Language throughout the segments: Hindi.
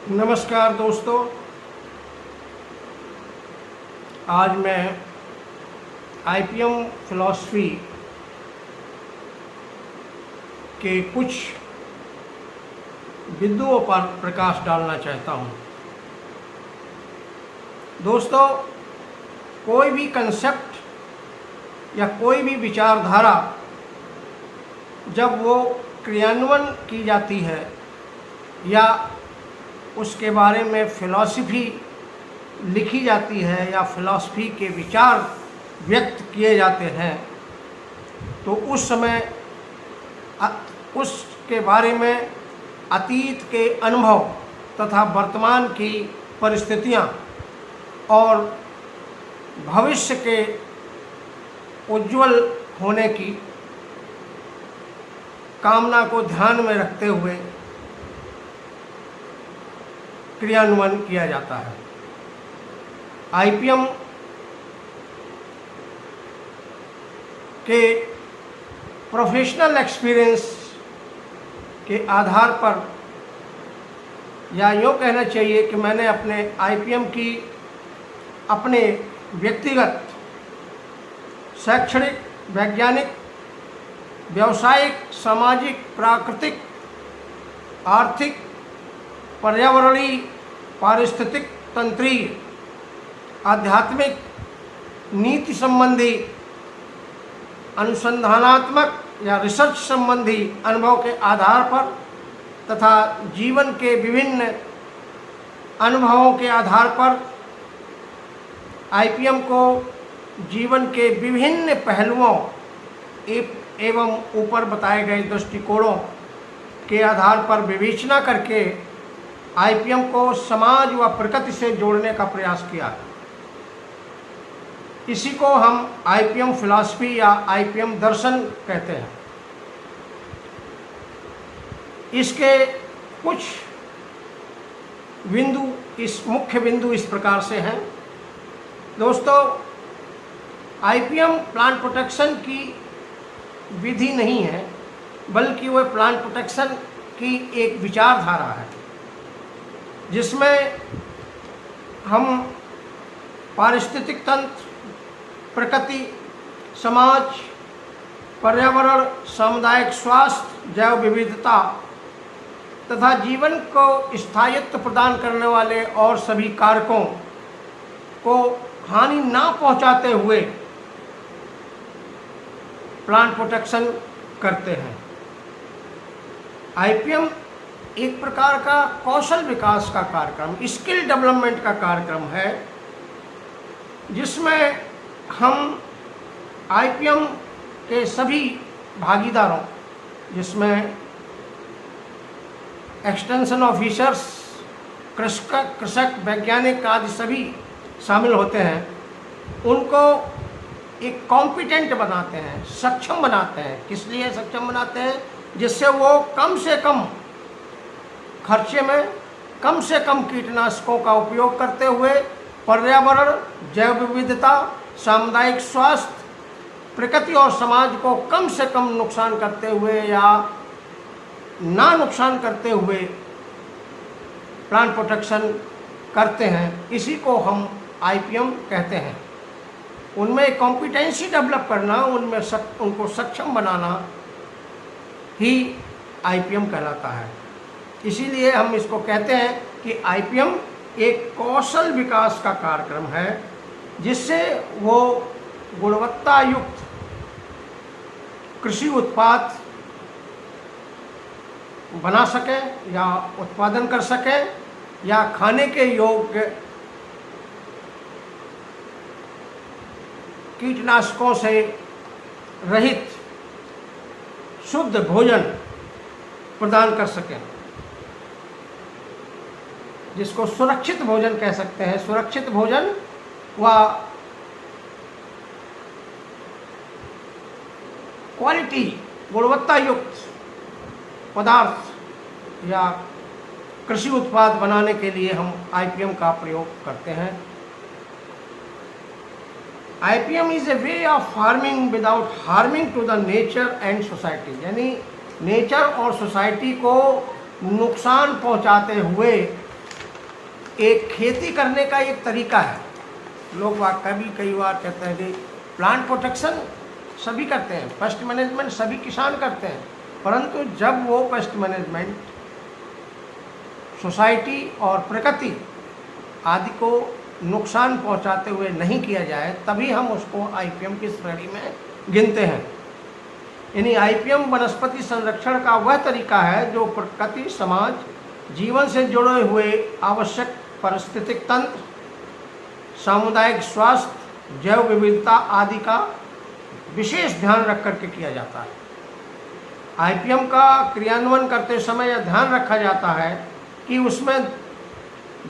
नमस्कार दोस्तों, आज मैं आईपीएम फिलॉसफी के कुछ बिंदुओं पर प्रकाश डालना चाहता हूं। दोस्तों, कोई भी कंसेप्ट या कोई भी विचारधारा जब वो क्रियान्वयन की जाती है या उसके बारे में फ़िलॉसफी लिखी जाती है या फ़िलॉसफी के विचार व्यक्त किए जाते हैं, तो उस समय उसके बारे में अतीत के अनुभव तथा वर्तमान की परिस्थितियां और भविष्य के उज्ज्वल होने की कामना को ध्यान में रखते हुए क्रियान्वयन किया जाता है। आईपीएम के प्रोफेशनल एक्सपीरियंस के आधार पर, या यूँ कहना चाहिए कि मैंने अपने आईपीएम की अपने व्यक्तिगत, शैक्षणिक, वैज्ञानिक, व्यावसायिक, सामाजिक, प्राकृतिक, आर्थिक, पर्यावरणीय, पारिस्थितिक, तंत्रीय, आध्यात्मिक, नीति संबंधी, अनुसंधानात्मक या रिसर्च संबंधी अनुभव के आधार पर तथा जीवन के विभिन्न अनुभवों के आधार पर आईपीएम को जीवन के विभिन्न पहलुओं एवं ऊपर बताए गए दृष्टिकोणों के आधार पर विवेचना करके आईपीएम को समाज व प्रकृति से जोड़ने का प्रयास किया। इसी को हम आईपीएम फिलॉसफी या आईपीएम दर्शन कहते हैं। इसके कुछ बिंदु, मुख्य बिंदु इस प्रकार से हैं। दोस्तों, आईपीएम प्लांट प्रोटेक्शन की विधि नहीं है, बल्कि वह प्लांट प्रोटेक्शन की एक विचारधारा है, जिसमें हम पारिस्थितिक तंत्र, प्रकृति, समाज, पर्यावरण, सामुदायिक स्वास्थ्य, जैव विविधता तथा जीवन को स्थायित्व प्रदान करने वाले और सभी कारकों को हानि ना पहुंचाते हुए प्लांट प्रोटेक्शन करते हैं। आईपीएम एक प्रकार का कौशल विकास का कार्यक्रम, स्किल डेवलपमेंट का कार्यक्रम है, जिसमें हम आईपीएम के सभी भागीदारों, जिसमें एक्सटेंशन ऑफिसर्स, कृषक, वैज्ञानिक आदि सभी शामिल होते हैं, उनको एक कॉम्पिटेंट बनाते हैं, सक्षम बनाते हैं। किस लिए सक्षम बनाते हैं? जिससे वो कम से कम खर्चे में कम से कम कीटनाशकों का उपयोग करते हुए पर्यावरण, जैव विविधता, सामुदायिक स्वास्थ्य, प्रकृति और समाज को कम से कम नुकसान करते हुए या ना नुकसान करते हुए प्लांट प्रोटेक्शन करते हैं। इसी को हम आईपीएम कहते हैं। उनमें कॉम्पिटेंसी डेवलप करना, उनमें उनको सक्षम बनाना ही आईपीएम कहलाता है। इसीलिए हम इसको कहते हैं कि आईपीएम एक कौशल विकास का कार्यक्रम है, जिससे वो गुणवत्ता युक्त कृषि उत्पाद बना सके या उत्पादन कर सके, या खाने के योग्य कीटनाशकों से रहित शुद्ध भोजन प्रदान कर सकें, जिसको सुरक्षित भोजन कह सकते हैं। सुरक्षित भोजन व क्वालिटी, गुणवत्ता युक्त पदार्थ या कृषि उत्पाद बनाने के लिए हम आईपीएम का प्रयोग करते हैं। IPM is a way of farming without harming to the nature and society, यानी नेचर और सोसाइटी को नुकसान पहुंचाते हुए एक खेती करने का एक तरीका है। लोग कभी कई बार कहते हैं कि प्लांट प्रोटेक्शन सभी करते हैं, पेस्ट मैनेजमेंट सभी किसान करते हैं, परंतु जब वो पेस्ट मैनेजमेंट सोसाइटी और प्रकृति आदि को नुकसान पहुंचाते हुए नहीं किया जाए तभी हम उसको आईपीएम की श्रेणी में गिनते हैं। यानी आईपीएम वनस्पति संरक्षण का वह तरीका है जो प्रकृति, समाज, जीवन से जुड़े हुए आवश्यक पारिस्थितिक तंत्र, सामुदायिक स्वास्थ्य, जैव विविधता आदि का विशेष ध्यान रख करके किया जाता है। आईपीएम का क्रियान्वयन करते समय यह ध्यान रखा जाता है कि उसमें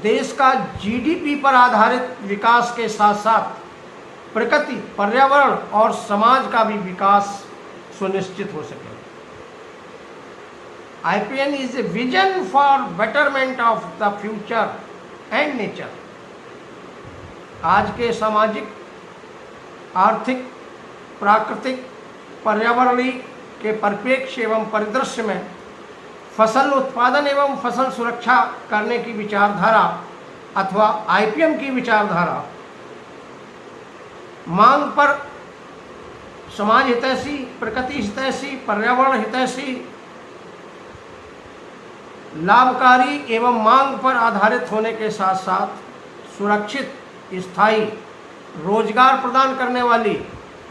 देश का जीडीपी पर आधारित विकास के साथ साथ प्रकृति, पर्यावरण और समाज का भी विकास सुनिश्चित हो सके। IPM is a vision for betterment of the future and nature. आज के सामाजिक, आर्थिक, प्राकृतिक, पर्यावरणीय के परिप्रेक्ष्य एवं परिदृश्य में फसल उत्पादन एवं फसल सुरक्षा करने की विचारधारा अथवा आईपीएम की विचारधारा मांग पर समाज हितैषी, प्रकृति हितैषी, पर्यावरण हितैषी, लाभकारी एवं मांग पर आधारित होने के साथ साथ सुरक्षित, स्थायी, रोजगार प्रदान करने वाली,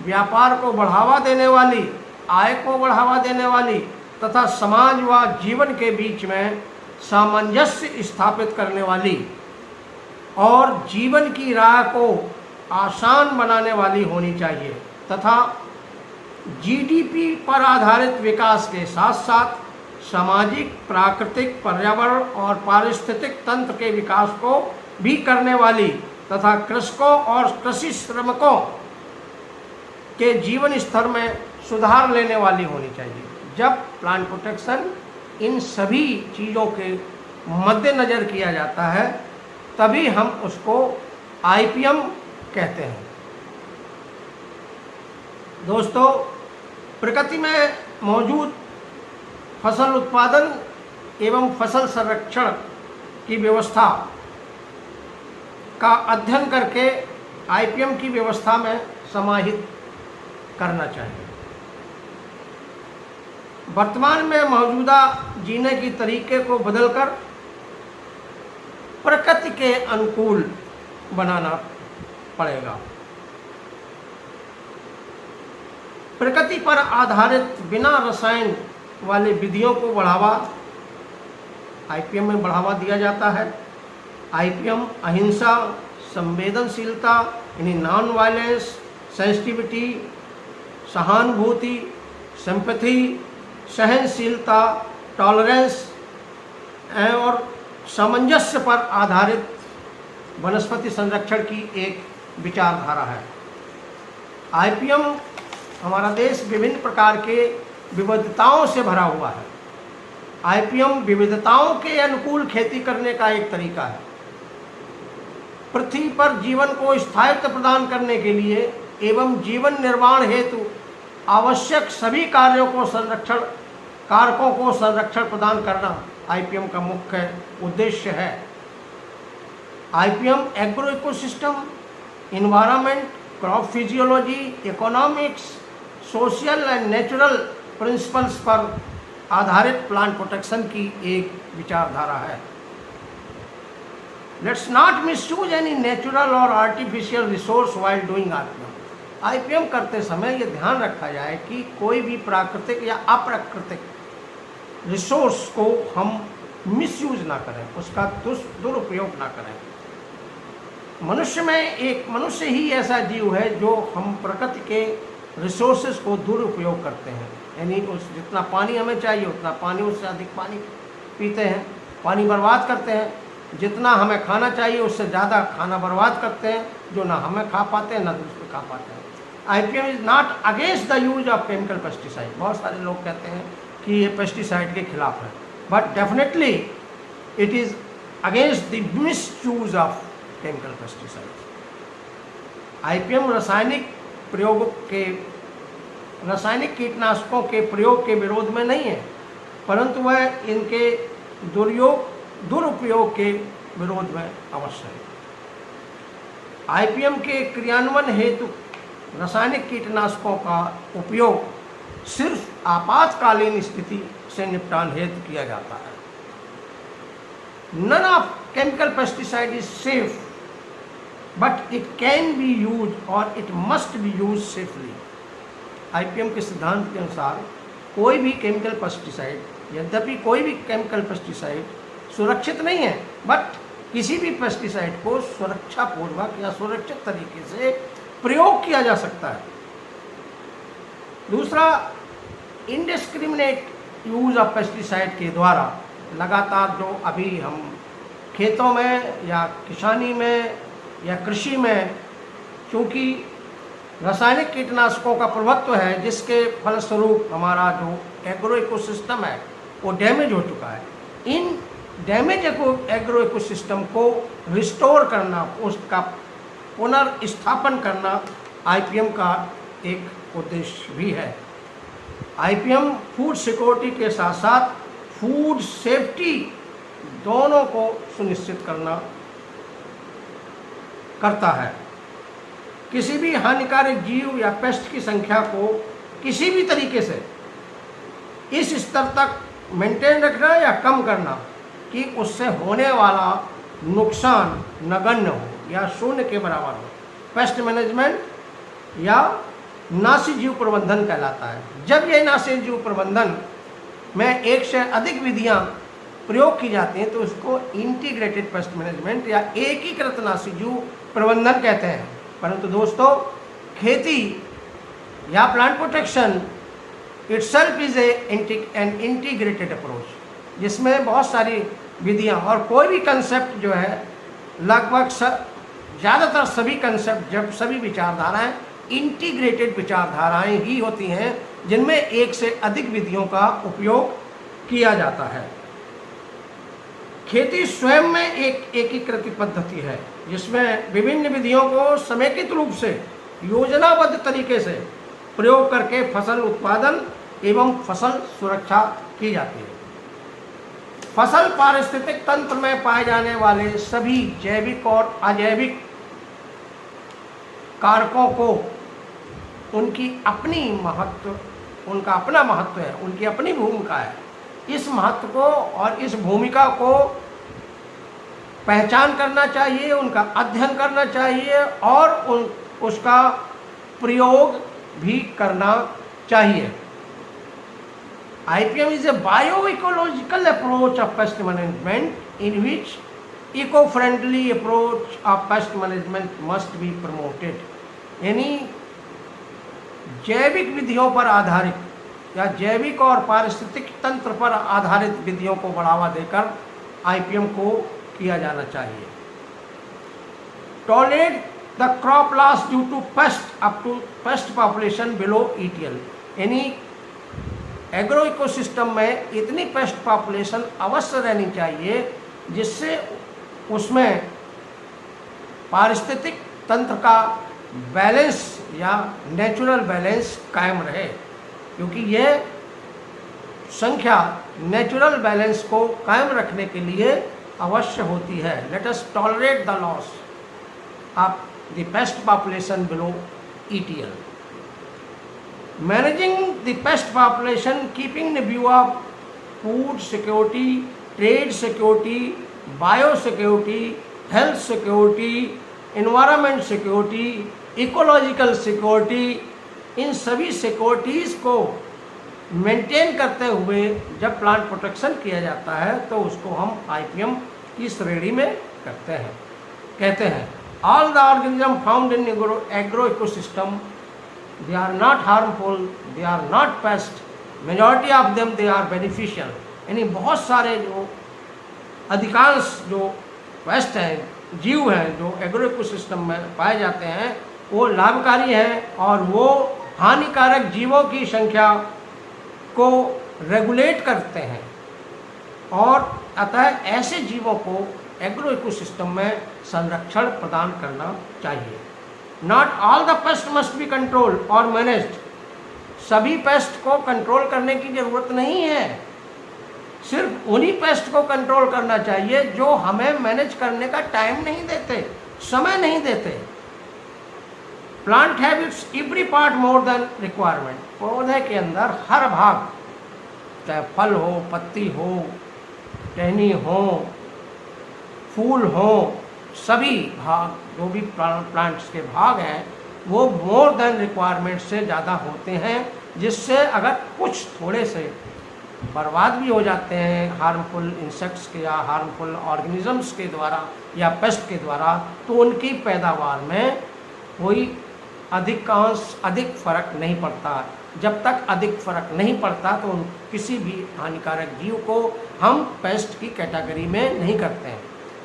व्यापार को बढ़ावा देने वाली, आय को बढ़ावा देने वाली तथा समाज व जीवन के बीच में सामंजस्य स्थापित करने वाली और जीवन की राह को आसान बनाने वाली होनी चाहिए तथा जीडीपी पर आधारित विकास के साथ साथ सामाजिक, प्राकृतिक, पर्यावरण और पारिस्थितिक तंत्र के विकास को भी करने वाली तथा कृषकों और कृषि श्रमिकों के जीवन स्तर में सुधार लेने वाली होनी चाहिए। जब प्लांट प्रोटेक्शन इन सभी चीज़ों के मद्देनज़र किया जाता है तभी हम उसको आईपीएम कहते हैं। दोस्तों, प्रकृति में मौजूद फसल उत्पादन एवं फसल संरक्षण की व्यवस्था का अध्ययन करके आईपीएम की व्यवस्था में समाहित करना चाहिए। वर्तमान में मौजूदा जीने की तरीके को बदलकर प्रकृति के अनुकूल बनाना पड़ेगा। प्रकृति पर आधारित बिना रसायन वाले विधियों को बढ़ावा आईपीएम में बढ़ावा दिया जाता है। आईपीएम अहिंसा, संवेदनशीलता यानी नॉन वायलेंस, सेंसिटिविटी, सहानुभूति, सिंपैथी, सहनशीलता, टॉलरेंस और सामंजस्य पर आधारित वनस्पति संरक्षण की एक विचारधारा है। आईपीएम हमारा देश विभिन्न प्रकार के विविधताओं से भरा हुआ है। आईपीएम विविधताओं के अनुकूल खेती करने का एक तरीका है। पृथ्वी पर जीवन को स्थायित्व प्रदान करने के लिए एवं जीवन निर्माण हेतु आवश्यक सभी कारकों को संरक्षण प्रदान करना आईपीएम का मुख्य उद्देश्य है। IPM agro ecosystem, environment, crop physiology, economics, social and natural principles पर आधारित प्लांट प्रोटेक्शन की एक विचारधारा है। Let's not misuse any natural और artificial resource while doing IPM. IPM करते समय ये ध्यान रखा जाए कि कोई भी प्राकृतिक या अप्राकृतिक रिसोर्स को हम मिसयूज ना करें, उसका दुरुपयोग ना करें। मनुष्य ही ऐसा जीव है जो हम प्रकृति के रिसोर्सेज को दुरुपयोग करते हैं। यानी जितना पानी हमें चाहिए उतना पानी, उससे अधिक पानी पीते हैं, पानी बर्बाद करते हैं। जितना हमें खाना चाहिए उससे ज़्यादा खाना बर्बाद करते हैं, जो ना हमें खा पाते हैं ना दूसरे खा पाते हैं। IPM is not against the use of chemical pesticide. बहुत सारे लोग कहते हैं कि ये पेस्टिसाइड के खिलाफ है, but definitely it is against the misuse of chemical pesticide. IPM रासायनिक कीटनाशकों के प्रयोग के विरोध में नहीं है, परंतु वह इनके दुरुपयोग दुरुपयोग के विरोध में अवश्य है। आईपीएम के क्रियान्वयन हेतु रासायनिक कीटनाशकों का उपयोग सिर्फ आपातकालीन स्थिति से निपटान हेतु किया जाता है। None of chemical pesticide is safe, but it can be used or it must be used safely. IPM के सिद्धांत के अनुसार कोई भी केमिकल पेस्टिसाइड, यद्यपि कोई भी केमिकल पेस्टिसाइड सुरक्षित नहीं है, बट किसी भी पेस्टिसाइड को सुरक्षापूर्वक या सुरक्षित तरीके से प्रयोग किया जा सकता है। दूसरा, इनडिस्क्रिमिनेट यूज ऑफ पेस्टिसाइड के द्वारा लगातार जो अभी हम खेतों में या किसानी में या कृषि में, चूँकि रासायनिक कीटनाशकों का प्रभुत्व है, जिसके फलस्वरूप हमारा जो एग्रो इकोसिस्टम है वो डैमेज हो चुका है। इन डैमेज एग्रो इकोसिस्टम को रिस्टोर करना, उसका पुनर्स्थापन करना आईपीएम का एक उद्देश्य भी है। आईपीएम फूड सिक्योरिटी के साथ साथ फूड सेफ्टी दोनों को सुनिश्चित करता है। किसी भी हानिकारक जीव या पेस्ट की संख्या को किसी भी तरीके से इस स्तर तक मेंटेन रखना या कम करना कि उससे होने वाला नुकसान नगण्य हो या शून्य के बराबर हो, पेस्ट मैनेजमेंट या नाशी जीव प्रबंधन कहलाता है। जब यह नाशी जीव प्रबंधन में एक से अधिक विधियां प्रयोग की जाती हैं तो उसको इंटीग्रेटेड पेस्ट मैनेजमेंट या एकीकृत नाशी जीव प्रबंधन कहते हैं। परंतु दोस्तों, खेती या plant protection itself is an integrated approach, जिसमें बहुत सारी विधियां और कोई भी कंसेप्ट जो है, लगभग ज़्यादातर सभी कंसेप्ट, जब सभी विचारधाराएं इंटीग्रेटेड विचारधाराएं ही होती हैं जिनमें एक से अधिक विधियों का उपयोग किया जाता है। खेती स्वयं में एक एकीकृत पद्धति है जिसमें विभिन्न विधियों को समेकित रूप से योजनाबद्ध तरीके से प्रयोग करके फसल उत्पादन एवं फसल सुरक्षा की जाती है। फसल पारिस्थितिक तंत्र में पाए जाने वाले सभी जैविक और अजैविक कारकों को उनका अपना महत्व है, उनकी अपनी भूमिका है। इस महत्व को और इस भूमिका को पहचान करना चाहिए, उनका अध्ययन करना चाहिए और उसका प्रयोग भी करना चाहिए। IPM is a bioecological approach of pest management in which eco-friendly approach of pest management must be promoted। यानी जैविक विधियों पर आधारित या जैविक और पारिस्थितिक तंत्र पर आधारित विधियों को बढ़ावा देकर IPM को किया जाना चाहिए। Tolerate the crop loss due to pest up to pest population below ETL। यानी एग्रो इकोसिस्टम में इतनी पेस्ट पॉपुलेशन अवश्य रहनी चाहिए जिससे उसमें पारिस्थितिक तंत्र का बैलेंस या नेचुरल बैलेंस कायम रहे, क्योंकि यह संख्या नेचुरल बैलेंस को कायम रखने के लिए अवश्य होती है। Let us tolerate the loss of the pest population below ETL। Managing the pest population, keeping the view of food security, trade security, biosecurity, health security, environment security, ecological security, इन सभी सिक्योरिटीज़ को मेंटेन करते हुए जब प्लांट प्रोटेक्शन किया जाता है तो उसको हम IPM की श्रेणी में कहते हैं। All the organisms found in agro ecosystem, they are not harmful, they are not pest, majority of them they are beneficial। यानी बहुत सारे जो अधिकांश जो पेस्ट हैं, जीव हैं जो एग्रो इकोसिस्टम में पाए जाते हैं वो लाभकारी हैं और वो हानिकारक जीवों की संख्या को रेगुलेट करते हैं और अतः ऐसे जीवों को एग्रो इकोसिस्टम में संरक्षण प्रदान करना चाहिए। Not all the pests must be controlled or managed। सभी पेस्ट को कंट्रोल करने की जरूरत नहीं है। सिर्फ उन्हीं पेस्ट को कंट्रोल करना चाहिए जो हमें मैनेज करने का टाइम नहीं देते, समय नहीं देते। Plant have it's every part more than requirement. पौधे के अंदर हर भाग, चाहे फल हो, पत्ती हो, टहनी हो, फूल हो, सभी भाग जो भी प्लांट्स के भाग हैं वो मोर देन रिक्वायरमेंट से ज़्यादा होते हैं, जिससे अगर कुछ थोड़े से बर्बाद भी हो जाते हैं हार्मफुल इंसेक्ट्स के या हार्मफुल ऑर्गेनिजम्स के द्वारा या पेस्ट के द्वारा, तो उनकी पैदावार में कोई अधिक फर्क नहीं पड़ता। जब तक अधिक फर्क नहीं पड़ता तो किसी भी हानिकारक जीव को हम पेस्ट की कैटेगरी में नहीं करते हैं।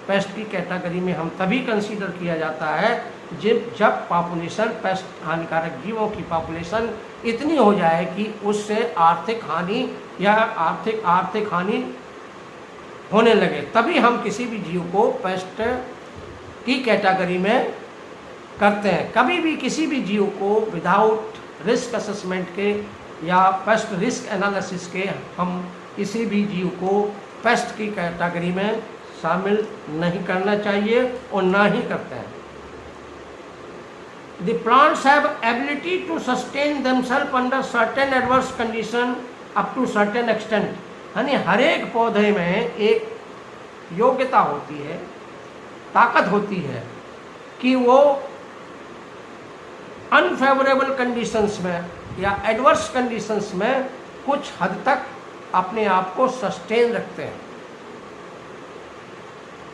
पेस्ट की कैटेगरी में हम तभी कंसीडर किया जाता है जब पॉपुलेशन, पेस्ट हानिकारक जीवों की पॉपुलेशन इतनी हो जाए कि उससे आर्थिक हानि या आर्थिक हानि होने लगे, तभी हम किसी भी जीव को पेस्ट की कैटेगरी में करते हैं। कभी भी किसी भी जीव को विदाउट रिस्क असेसमेंट के या पेस्ट रिस्क एनालिसिस के हम किसी भी जीव को पेस्ट की कैटेगरी में शामिल नहीं करना चाहिए और ना ही करते हैं। The plants have ability to sustain themselves under certain adverse condition up to certain extent। यानी हर एक पौधे में एक योग्यता होती है, ताकत होती है कि वो अनफेवरेबल कंडीशंस में या एडवर्स कंडीशंस में कुछ हद तक अपने आप को सस्टेन रखते हैं।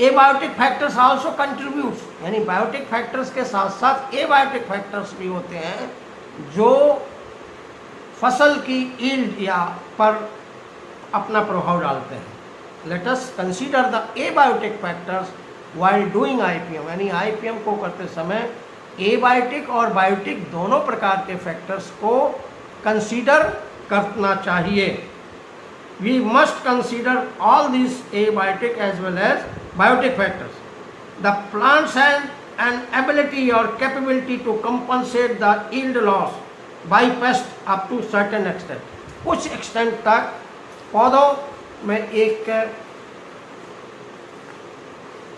एबायोटिक फैक्टर्स आल्सो कंट्रीब्यूट्स, यानी बायोटिक फैक्टर्स के साथ साथ एबायोटिक फैक्टर्स भी होते हैं जो फसल की यील्ड या पर अपना प्रभाव डालते हैं। Let us consider the abiotic factors while doing IPM. यानी आईपीएम को करते समय एबायोटिक और बायोटिक दोनों प्रकार के फैक्टर्स को कंसीडर करना चाहिए। We must consider all these abiotic as well as biotic factors. The plants have an ability or capability to compensate the yield loss by pest up to certain extent. कुछ extent तक पौधों में एक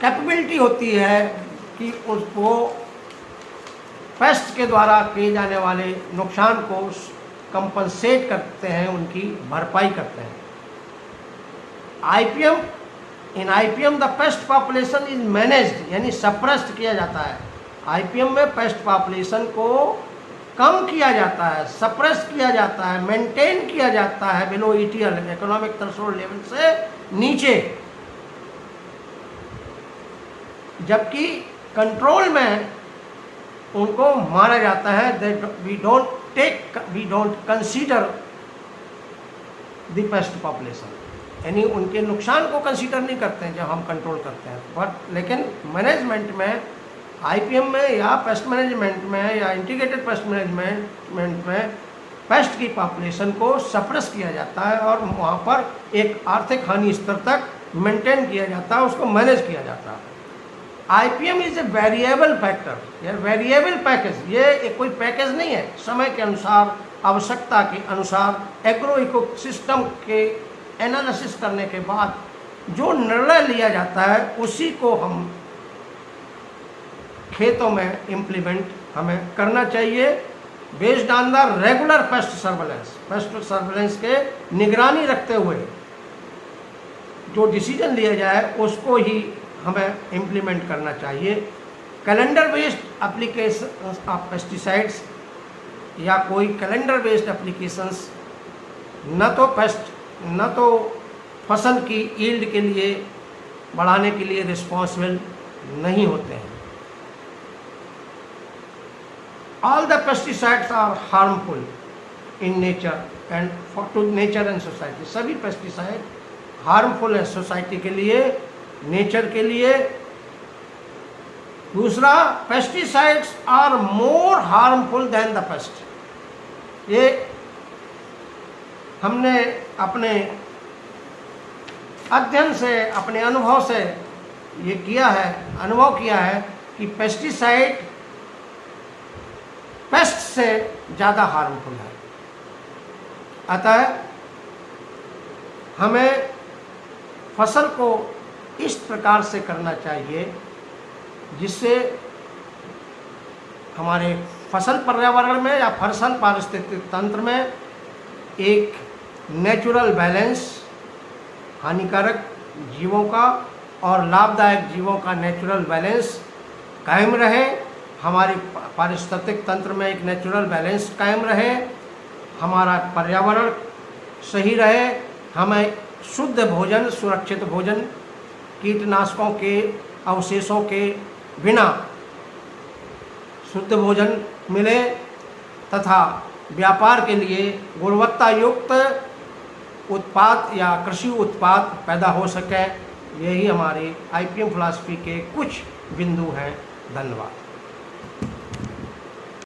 कैपेबिलिटी होती है कि उसको पेस्ट के द्वारा किए जाने वाले नुकसान को कंपनसेट करते हैं, उनकी भरपाई करते हैं। IPM, in IPM the pest population is managed, यानी सप्रेस्ड किया जाता है। आईपीएम में पेस्ट पॉपुलेशन को कम किया जाता है, सप्रेस किया जाता है, मेंटेन किया जाता है below ETL, economic threshold level से नीचे। जबकि कंट्रोल में उनको माना जाता है that we don't consider the pest population, यानी उनके नुकसान को कंसीडर नहीं करते हैं जब हम कंट्रोल करते हैं। बट लेकिन मैनेजमेंट में, आईपीएम में या पेस्ट मैनेजमेंट में या इंटीग्रेटेड पेस्ट मैनेजमेंट में पेस्ट की पॉपुलेशन को सप्रेस किया जाता है और वहाँ पर एक आर्थिक हानि स्तर तक मेंटेन किया जाता है, उसको मैनेज किया जाता है। IPM is a variable factor या वेरिएबल पैकेज। ये एक कोई पैकेज नहीं है, समय के अनुसार, आवश्यकता के अनुसार एग्रो इकोसिस्टम के एनालिसिस करने के बाद जो निर्णय लिया जाता है उसी को हम खेतों में इम्प्लीमेंट हमें करना चाहिए based on the regular paste surveillance के निगरानी रखते हुए जो डिसीजन लिया जाए उसको ही हमें इम्प्लीमेंट करना चाहिए। Calendar based application of pesticides या कोई कैलेंडर बेस्ड एप्लीकेशंस न तो फसल की यील्ड के लिए बढ़ाने के लिए रिस्पॉन्सिबल नहीं होते हैं। All the pesticides are harmful in nature and to nature and society. सभी पेस्टिसाइड हार्मफुल है सोसाइटी के लिए, नेचर के लिए। दूसरा, pesticides are more harmful than the pest. ये हमने अपने अध्ययन से, अपने अनुभव से ये अनुभव किया है कि पेस्टिसाइड पेस्ट से ज़्यादा हार्मफुल है। अतः हमें फसल को इस प्रकार से करना चाहिए जिससे हमारे फसल पर्यावरण में या फसल पारिस्थितिक तंत्र में एक नेचुरल बैलेंस, हानिकारक जीवों का और लाभदायक जीवों का नेचुरल बैलेंस कायम रहे, हमारी पारिस्थितिक तंत्र में एक नेचुरल बैलेंस कायम रहे, हमारा पर्यावरण सही रहे, हमें शुद्ध भोजन, सुरक्षित भोजन, कीटनाशकों के अवशेषों के बिना शुद्ध भोजन मिले तथा व्यापार के लिए गुणवत्ता युक्त उत्पाद या कृषि उत्पाद पैदा हो सके। यही हमारी IPM फिलॉसफी के कुछ बिंदु हैं। धन्यवाद।